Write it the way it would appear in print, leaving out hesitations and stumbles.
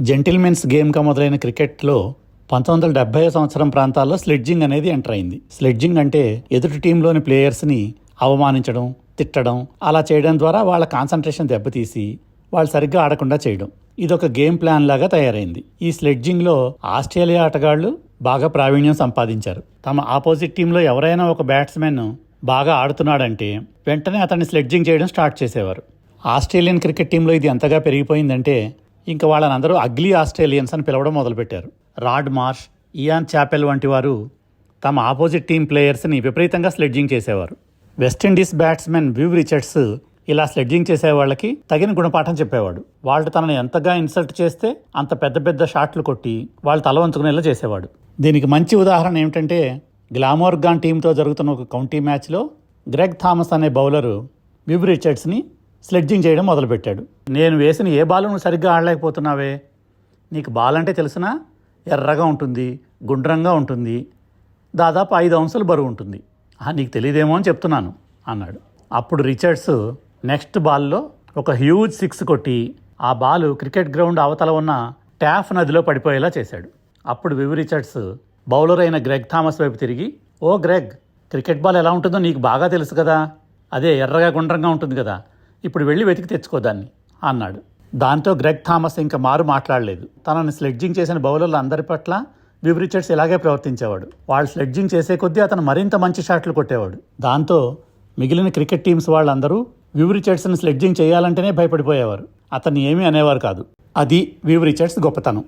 Gentlemen's గేమ్గా మొదలైన క్రికెట్లో 1970 సంవత్సరం ప్రాంతాల్లో స్లెడ్జింగ్ అనేది ఎంటర్ అయింది. స్లెడ్జింగ్ అంటే ఎదుటి టీంలోని ప్లేయర్స్ని అవమానించడం, తిట్టడం, అలా చేయడం ద్వారా వాళ్ళ కాన్సన్ట్రేషన్ దెబ్బతీసి వాళ్ళు సరిగ్గా ఆడకుండా చేయడం. ఇదొక గేమ్ ప్లాన్ లాగా తయారైంది. ఈ స్లెడ్జింగ్లో ఆస్ట్రేలియా ఆటగాళ్లు బాగా ప్రావీణ్యం సంపాదించారు. తమ ఆపోజిట్ టీంలో ఎవరైనా ఒక బ్యాట్స్మెన్ బాగా ఆడుతున్నాడంటే వెంటనే అతన్ని స్లెడ్జింగ్ చేయడం స్టార్ట్ చేసేవారు. ఆస్ట్రేలియన్ క్రికెట్ టీంలో ఇది ఎంతగా పెరిగిపోయిందంటే ఇంకా వాళ్ళని అందరూ అగ్లీ ఆస్ట్రేలియన్స్ అని పిలవడం మొదలుపెట్టారు. రాడ్ మార్ష్, ఇయాన్ చాపెల్ వంటి వారు తమ ఆపోజిట్ టీం ప్లేయర్స్ని విపరీతంగా స్లెడ్జింగ్ చేసేవారు. వెస్టిండీస్ బ్యాట్స్మెన్ వివ్ రిచర్డ్స్ ఇలా స్లెడ్జింగ్ చేసే వాళ్ళకి తగిన గుణపాఠం చెప్పేవాడు. వాళ్ళు తనని ఎంతగా ఇన్సల్ట్ చేస్తే అంత పెద్ద పెద్ద షాట్లు కొట్టి వాళ్ళు తల వంచుకునేలా చేసేవాడు. దీనికి మంచి ఉదాహరణ ఏమిటంటే గ్లామోర్గాన్ టీంతో జరుగుతున్న ఒక కౌంటీ మ్యాచ్లో గ్రెగ్ థామస్ అనే బౌలరు వివ్ రిచర్డ్స్ని స్లెడ్జింగ్ చేయడం మొదలుపెట్టాడు. నేను వేసిన ఏ బాల్ నువ్వు సరిగ్గా ఆడలేకపోతున్నావే, నీకు బాల్ అంటే తెలిసినా ఎర్రగా ఉంటుంది, గుండ్రంగా ఉంటుంది, దాదాపు 5 ఔన్సులు బరువు ఉంటుంది, నీకు తెలియదేమో అని చెప్తున్నాను అన్నాడు. అప్పుడు రిచర్డ్స్ నెక్స్ట్ బాల్లో ఒక హ్యూజ్ 6 కొట్టి ఆ బాలు క్రికెట్ గ్రౌండ్ అవతల ఉన్న ట్యాఫ్ నదిలో పడిపోయేలా చేశాడు. అప్పుడు వివ్ రిచర్డ్స్ బౌలర్ అయిన గ్రెగ్ థామస్ వైపు తిరిగి, ఓ గ్రెగ్, క్రికెట్ బాల్ ఎలా ఉంటుందో నీకు బాగా తెలుసు కదా, అదే ఎర్రగా గుండ్రంగా ఉంటుంది కదా, ఇప్పుడు వెళ్ళి వెతికి తెచ్చుకోదాన్ని అన్నాడు. దాంతో గ్రెగ్ థామస్ ఇంకా మారు మాట్లాడలేదు. తనని స్లెడ్జింగ్ చేసిన బౌలర్లు అందరి పట్ల వివ్ రిచర్డ్స్ ఇలాగే ప్రవర్తించేవాడు. వాళ్ళు స్లెడ్జింగ్ చేసే కొద్దీ అతను మరింత మంచి షాట్లు కొట్టేవాడు. దాంతో మిగిలిన క్రికెట్ టీమ్స్ వాళ్ళందరూ వివ్ రిచర్డ్స్ని స్లెడ్జింగ్ చేయాలంటేనే భయపడిపోయేవారు. అతన్ని ఏమీ అనేవారు కాదు. అది వివ్ రిచర్డ్స్ గొప్పతనం.